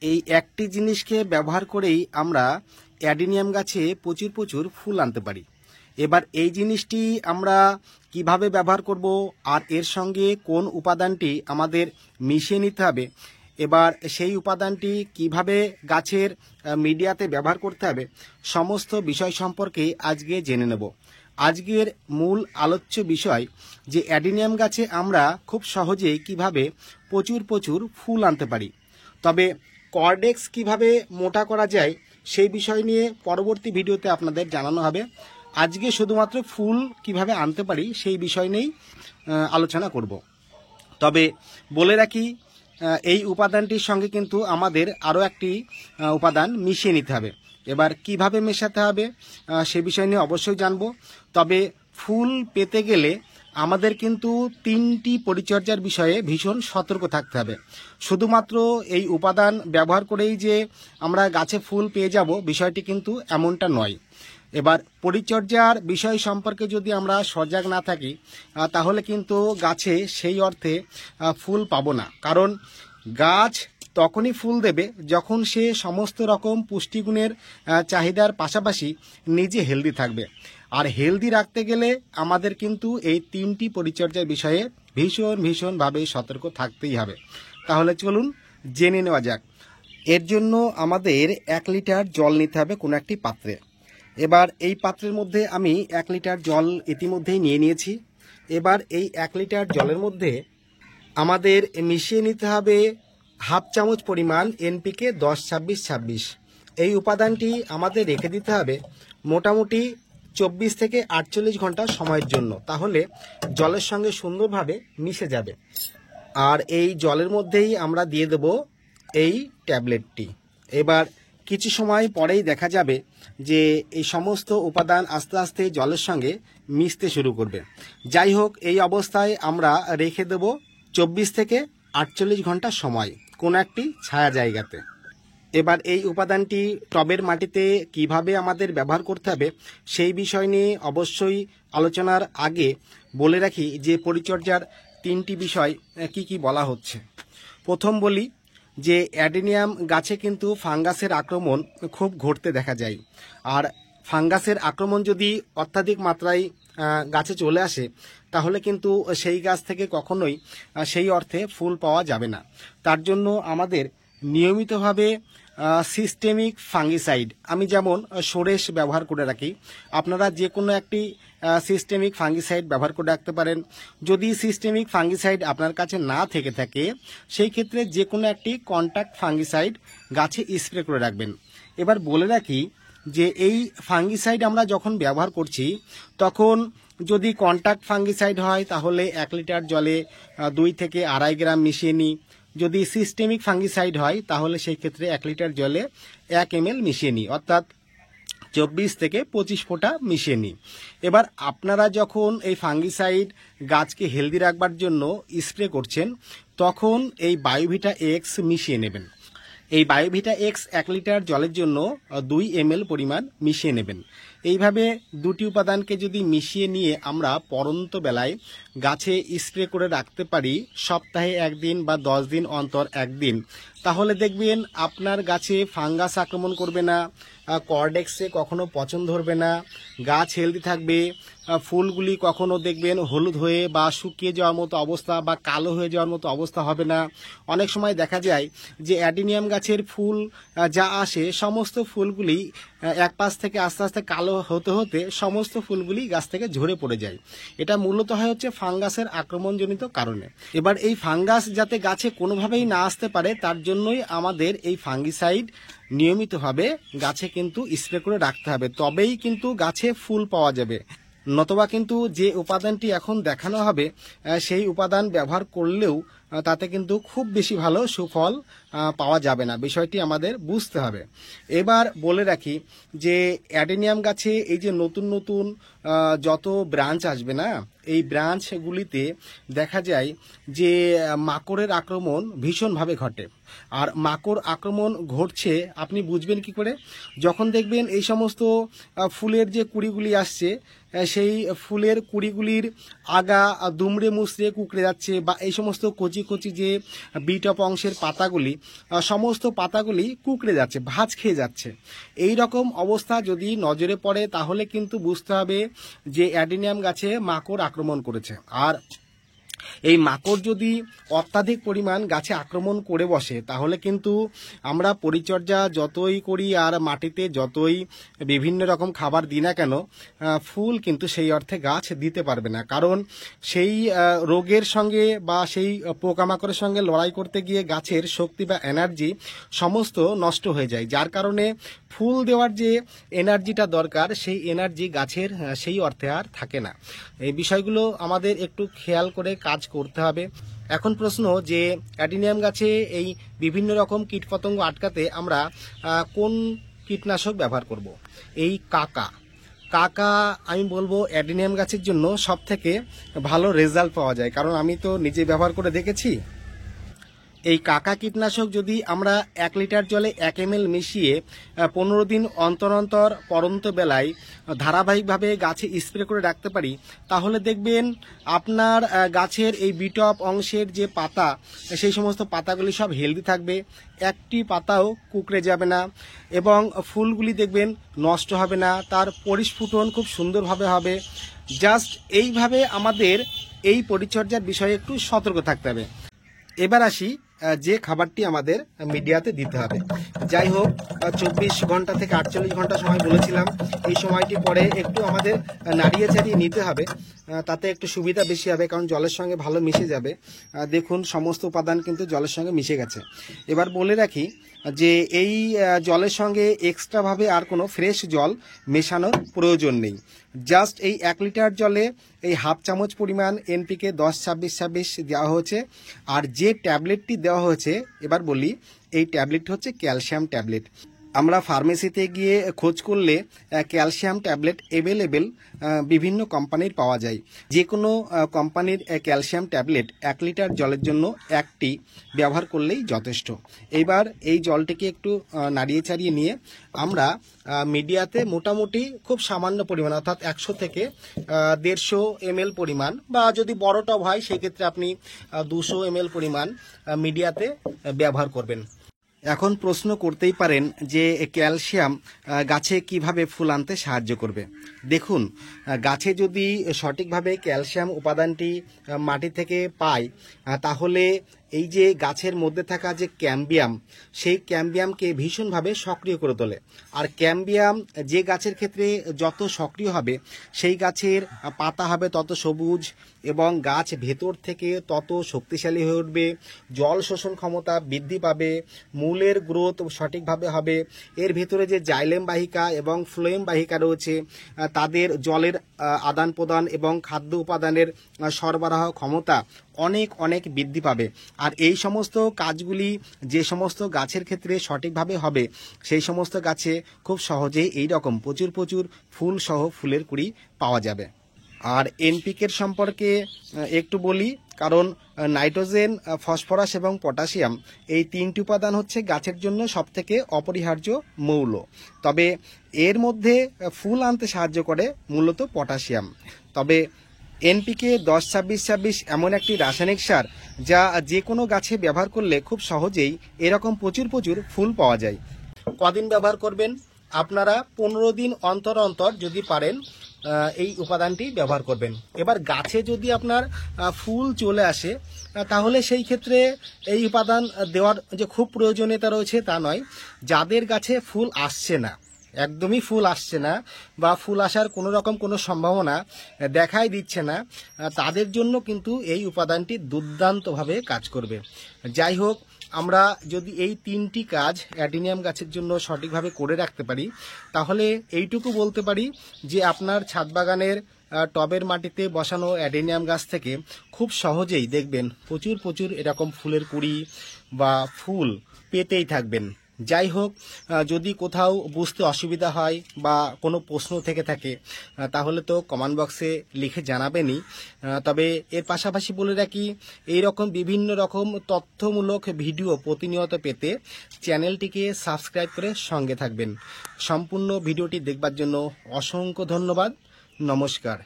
এই একটি জিনিসকে ব্যবহার করেই আমরা অ্যাডিনিয়াম গাছে প্রচুর প্রচুর ফুল আনতে পারি। এবার এই জিনিসটি আমরা কিভাবে ব্যবহার করব আর এর সঙ্গে কোন উপাদানটি আমাদের মিশিয়ে নিতে হবে, এবার সেই উপাদানটি কিভাবে গাছের মিডিয়াতে ব্যবহার করতে হবে, সমস্ত বিষয় সম্পর্কে আজকে জেনে নেব। আজকের মূল আলোচ্য বিষয় যে অ্যাডিনিয়াম গাছে আমরা খুব সহজেই কিভাবে প্রচুর প্রচুর ফুল আনতে পারি। তবে কর্ডেক্স কিভাবে মোটা করা যায় সেই বিষয় নিয়ে পরবর্তী ভিডিওতে আপনাদের জানানো হবে। আজকে শুধুমাত্র ফুল কিভাবে আনতে পারি সেই বিষয় নিয়েই আলোচনা করব। তবে বলে রাখি, এই উপাদানটির সঙ্গে কিন্তু আমাদের আরও একটি উপাদান মিশিয়ে নিতে হবে। এবার কিভাবে মেশাতে হবে সে বিষয় নিয়ে অবশ্যই জানব। তবে ফুল পেতে গেলে আমাদের কিন্তু 3টি পরিচর্যার বিষয়ে ভীষণ সতর্ক থাকতে হবে। শুধুমাত্র এই উপাদান ব্যবহার করেই যে আমরা গাছে ফুল পেয়ে যাব বিষয়টি কিন্তু এমনটা নয়। এবার পরিচর্যার বিষয় সম্পর্কে যদি আমরা সজাগ না থাকি তাহলে কিন্তু গাছে সেই অর্থে ফুল পাবো না। কারণ গাছ তখনই ফুল দেবে যখন সে সমস্ত রকম পুষ্টিগুণের চাহিদার পাশাপাশি নিজে হেলদি থাকবে। আর হেলদি রাখতে গেলে আমাদের কিন্তু এই 3টি পরিচর্যার বিষয়ে ভীষণভাবে সতর্ক থাকতেই হবে। তাহলে চলুন জেনে নেওয়া যাক। এর জন্য আমাদের 1 লিটার জল নিতে হবে কোনো একটি পাত্রে। এবার এই পাত্রের মধ্যে আমি 1 লিটার জল ইতিমধ্যেই নিয়ে নিয়েছি। এবার এই 1 লিটার জলের মধ্যে আমাদের মিশিয়ে নিতে হবে হাফ চামচ পরিমাণ এনপিকে 10-26-26। এই উপাদানটি আমাদের রেখে দিতে হবে মোটামুটি 24 থেকে 48 ঘন্টা সময়ের জন্য, তাহলে জলের সঙ্গে সুন্দরভাবে মিশে যাবে। আর এই জলের মধ্যেই আমরা দিয়ে দেব এই ট্যাবলেটটি। এবার কিছু সময় পরেই দেখা যাবে যে এই সমস্ত উপাদান আস্তে আস্তে জলের সঙ্গে মিশতে শুরু করবে। যাই হোক, এই অবস্থায় আমরা রেখে দেব 24 থেকে 48 ঘন্টা সময় কোনো একটি ছায়া জায়গাতে। এবার এই উপাদানটি টবের মাটিতে কিভাবে আমাদের ব্যবহার করতে হবে সেই বিষয় নিয়ে অবশ্যই আলোচনার আগে বলে রাখি যে পরিচর্যার 3টি বিষয় কি কি বলা হচ্ছে। প্রথম বলি যে অ্যাডিনিয়াম গাছে কিন্তু ফাঙ্গাসের আক্রমণ খুব ঘটতে দেখা যায়। আর ফাঙ্গাসের আক্রমণ যদি অত্যাধিক মাত্রায় গাছে চলে আসে তাহলে কিন্তু সেই গাছ থেকে কখনোই সেই অর্থে ফুল পাওয়া যাবে না। তার জন্য আমাদের নিয়মিতভাবে সিস্টেমিক ফাঙ্গিসাইড, আমি যেমন সোরেশ ব্যবহার করে রাখি, আপনারা যে কোনো একটি সিস্টেমিক ফাঙ্গিসাইড ব্যবহার করে রাখতে পারেন। যদি সিস্টেমিক ফাঙ্গিসাইড আপনার কাছে না থেকে থাকে সেই ক্ষেত্রে যে কোনো একটি কন্ট্যাক্ট ফাঙ্গিসাইড গাছে স্প্রে করে রাখবেন। এবার বলে রাখি যে এই ফাঙ্গিসাইড আমরা যখন ব্যবহার করছি তখন যদি কন্ট্যাক্ট ফাঙ্গিসাইড হয় তাহলে 1 লিটার জলে 2 থেকে 2.5 গ্রাম মিশিয়ে নিই। যদি সিস্টেমিক ফাঙ্গিসাইড হয় তাহলে সেই ক্ষেত্রে 1 লিটার জলে 1 ml মিশিয়ে নিই, অর্থাৎ 24 থেকে 25 ফোঁটা মিশিয়ে নিই। এবার আপনারা যখন এই ফাঙ্গিসাইড গাছকে হেলদি রাখবার জন্য স্প্রে করছেন তখন এই বায়োভিটা এক্স মিশিয়ে নেবেন। এই বায়োভিটা এক্স 1 লিটার জলের জন্য 2 ml পরিমাণ মিশিয়ে নেবেন। এইভাবে 2টি উপাদানকে যদি মিশিয়ে নিয়ে আমরা পরন্ত বেলায় গাছে স্প্রে করে রাখতে পারি সপ্তাহে 1 দিন বা 10 দিন অন্তর 1 দিন, তাহলে দেখবেন আপনার গাছে ফাঙ্গাস আক্রমণ করবে না, কর্ডেক্সে কখনো পচন ধরবে না, গাছ হেলদি থাকবে, ফুলগুলি কখনো দেখবেন হলুদ হয়ে বা শুকিয়ে যাওয়ার মতো অবস্থা বা কালো হয়ে যাওয়ার মতো অবস্থা হবে না। অনেক সময় দেখা যায় যে অ্যাডিনিয়াম গাছের ফুল যা আসে সমস্ত ফুলগুলি এক পাশ থেকে আস্তে আস্তে কালো হতে হতে সমস্ত ফুলগুলি গাছ থেকে ঝরে পড়ে যায়। এটা মূলত হয় হচ্ছে ফাঙ্গাসের আক্রমণজনিত কারণে। এবার এই ফাঙ্গাস যাতে গাছে কোনোভাবেই না আসতে পারে তার জন্যই আমাদের এই ফাঙ্গিসাইড নিয়মিতভাবে গাছে কিন্তু স্প্রে করে রাখতে হবে, তবেই কিন্তু গাছে ফুল পাওয়া যাবে। নতবা কিন্তু যে উপাদানটি এখন দেখানো হবে সেই উপাদান ব্যবহার করলেও তাতে কিন্তু খুব বেশি ভালো সুফল পাওয়া যাবে না, বিষয়টি আমাদের বুঝতে হবে। এবার বলে রাখি যে অ্যাডিনিয়াম গাছে এই যে নতুন নতুন যত ব্রাঞ্চ আসবে না, এই ব্রাঞ্চগুলিতে দেখা যায় যে মাকড়ের আক্রমণ ভীষণভাবে ঘটে। আর মাকড় আক্রমণ ঘটছে আপনি বুঝবেন কি করে? যখন দেখবেন এই সমস্ত ফুলের যে কুড়িগুলি আসছে, সেই ফুলের কুড়িগুলির আগা দুমড়ে মুচড়ে কুঁকড়ে যাচ্ছে, বা এই সমস্ত কচি কচি যে বিটপ অংশের পাতাগুলি, সমস্ত পাতাগুলি কুঁকড়ে যাচ্ছে, ভাঁজ খেয়ে যাচ্ছে। এই রকম অবস্থা যদি নজরে পড়ে তাহলে কিন্তু বুঝতে হবে যে অ্যাডিনিয়াম গাছে মাকড় আক্রমণ করেছে। আর এই মাকড় যদি অত্যাধিক পরিমাণ গাছে আক্রমণ করে বসে তাহলে কিন্তু আমরা পরিচর্যা যতই করি আর মাটিতে যতই বিভিন্ন রকম খাবার দিই না কেন, ফুল কিন্তু সেই অর্থে গাছ দিতে পারবে না। কারণ সেই রোগের সঙ্গে বা সেই পোকামাকড়ের সঙ্গে লড়াই করতে গিয়ে গাছের শক্তি বা এনার্জি সমস্ত নষ্ট হয়ে যায়, যার কারণে ফুল দেওয়ার যে এনার্জিটা দরকার সেই এনার্জি গাছের সেই অর্থে আর থাকে না। এই বিষয়গুলো আমাদের একটু খেয়াল করে কাজ করতে হবে। এখন প্রশ্ন যে অ্যাডিনিয়াম গাছে এই বিভিন্ন রকম কীটপতঙ্গ আটকাতে আমরা কোন কীটনাশক ব্যবহার করব? এই কাকা আমি বলবো অ্যাডিনিয়াম গাছের জন্য সব থেকে ভালো রেজাল্ট পাওয়া যায়, কারণ আমি তো নিজে ব্যবহার করে দেখেছি। এই কাকা কীটনাশক যদি আমরা 1 লিটার জলে 1 ml মিশিয়ে 15 দিন অন্তর অন্তর পরন্ত বেলায় ধারাবাহিকভাবে গাছে স্প্রে করে রাখতে পারি, তাহলে দেখবেন আপনার গাছের এই বিটপ অংশের যে পাতা, সেই সমস্ত পাতাগুলি সব হেলদি থাকবে, একটি পাতাও কুঁকড়ে যাবে না, এবং ফুলগুলি দেখবেন নষ্ট হবে না, তার পরিস্ফুটন খুব সুন্দরভাবে হবে। জাস্ট এইভাবে আমাদের এই পরিচর্যার বিষয়ে একটু সতর্ক থাকতে হবে। এবার আসি যে খাবারটি আমাদের মিডিয়াতে দিতে হবে। যাই হোক, 24 ঘন্টা থেকে 48 ঘন্টা সময় বলেছিলাম, এই সময়টি পরে একটু আমাদের নাড়িয়ে চাড়িয়ে নিতে হবে, তাতে একটু সুবিধা বেশি হবে, কারণ জলের সঙ্গে ভালো মিশে যাবে। দেখুন সমস্ত উপাদান কিন্তু জলের সঙ্গে মিশে গেছে। এবার বলে রাখি যে এই জলের সঙ্গে এক্সট্রাভাবে আর কোনো ফ্রেশ জল মেশানোর প্রয়োজন নেই। জাস্ট এই 1 লিটার জলে এই হাফ চামচ পরিমাণ NPK 10-26-26 দেওয়া হয়েছে। আর যে ট্যাবলেটটি দেওয়া হয়েছে, এবার বলি, এই ট্যাবলেটটি হচ্ছে ক্যালসিয়াম ট্যাবলেট। আমরা ফার্মেসিতে গিয়ে খোঁজ করলে ক্যালসিয়াম ট্যাবলেট অ্যাভেলেবেল বিভিন্ন কোম্পানির পাওয়া যায়। যে কোনো কোম্পানির ক্যালসিয়াম ট্যাবলেট 1 লিটার জলের জন্য একটি ব্যবহার করলেই যথেষ্ট। এবার এই জলটিকে একটু নাড়িয়ে চাড়িয়ে নিয়ে আমরা মিডিয়াতে মোটামুটি খুব সামান্য পরিমাণ, অর্থাৎ 100 থেকে 150 ml পরিমাণ, বা যদি বড় টব হয় সেক্ষেত্রে আপনি 200 ml পরিমাণ মিডিয়াতে ব্যবহার করবেন। এখন প্রশ্ন করতেই পারেন যে ক্যালসিয়াম গাছে কিভাবে ফুল আনতে সাহায্য করবে। দেখুন, গাছে যদি সঠিকভাবে ক্যালসিয়াম উপাদানটি মাটি থেকে পায়, তাহলে এই যে গাছের মধ্যে থাকা যে ক্যাম্বিয়াম, সেই ক্যাম্বিয়ামকে ভীষণভাবে সক্রিয় করে তোলে। আর ক্যাম্বিয়াম যে গাছের ক্ষেত্রে যত সক্রিয় হবে, সেই গাছের পাতা হবে তত সবুজ, এবং গাছ ভেতর থেকে তত শক্তিশালী হয়ে উঠবে, জল শোষণ ক্ষমতা বৃদ্ধি পাবে, মূলের গ্রোথ সঠিকভাবে হবে। এর ভেতরে যে জাইলেম বাহিকা এবং ফ্লোয়েম বাহিকা রয়েছে, তাদের জলের আদান প্রদান এবং খাদ্য উপাদানের সরবরাহ ক্ষমতা অনেক অনেক বৃদ্ধি পাবে। আর এই সমস্ত কাজগুলি যে সমস্ত গাছের ক্ষেত্রে সঠিকভাবে হবে, সেই সমস্ত গাছে খুব সহজেই এই রকম প্রচুর প্রচুর ফুল সহ ফুলের কুড়ি পাওয়া যাবে। আর এনপিকের সম্পর্কে একটু বলি, কারণ নাইট্রোজেন, ফসফরাস এবং পটাশিয়াম এই 3টি উপাদান হচ্ছে গাছের জন্য সবথেকে অপরিহার্য মৌল। তবে এর মধ্যে ফুল আনতে সাহায্য করে মূলত পটাশিয়াম। তবে NPK 10-26-26 এমন একটি রাসায়নিক সার যা যে কোনো গাছে ব্যবহার করলে খুব সহজেই এরকম প্রচুর প্রচুর ফুল পাওয়া যায়। কদিন ব্যবহার করবেন? আপনারা 15 দিন অন্তর অন্তর যদি পারেন এই উপাদানটি ব্যবহার করবেন। এবার গাছে যদি আপনার ফুল চলে আসে, তাহলে সেই ক্ষেত্রে এই উপাদান দেওয়ার যে খুব প্রয়োজনীয়তা রয়েছে তা নয়। যাদের গাছে ফুল আসছে না, একদমই ফুল আসছে না, বা ফুল আসার কোনো রকম কোনো সম্ভাবনা দেখাই দিচ্ছে না, তাদের জন্য কিন্তু এই উপাদানটি দুর্দান্তভাবে কাজ করবে। যাই হোক, আমরা যদি এই 3টি কাজ অ্যাডিনিয়াম গাছের জন্য সঠিকভাবে করে রাখতে পারি, তাহলে এইটুকু বলতে পারি যে আপনার ছাদ বাগানের টবের মাটিতে বসানো অ্যাডিনিয়াম গাছ থেকে খুব সহজেই দেখবেন প্রচুর প্রচুর এরকম ফুলের কুড়ি বা ফুল পেতেই থাকবেন। যাই হোক, যদি কোথাও বুঝতে অসুবিধা হয় বা কোনো প্রশ্ন থেকে থাকে তাহলে তো কমেন্ট বক্সে লিখে জানাবেনই। তবে এর পাশাপাশি বলে রাখি, এই রকম বিভিন্ন রকম তথ্যমূলক ভিডিও প্রতিনিয়ত পেতে চ্যানেলটিকে সাবস্ক্রাইব করে সঙ্গে থাকবেন। সম্পূর্ণ ভিডিওটি দেখবার জন্য অসংখ্য ধন্যবাদ। নমস্কার।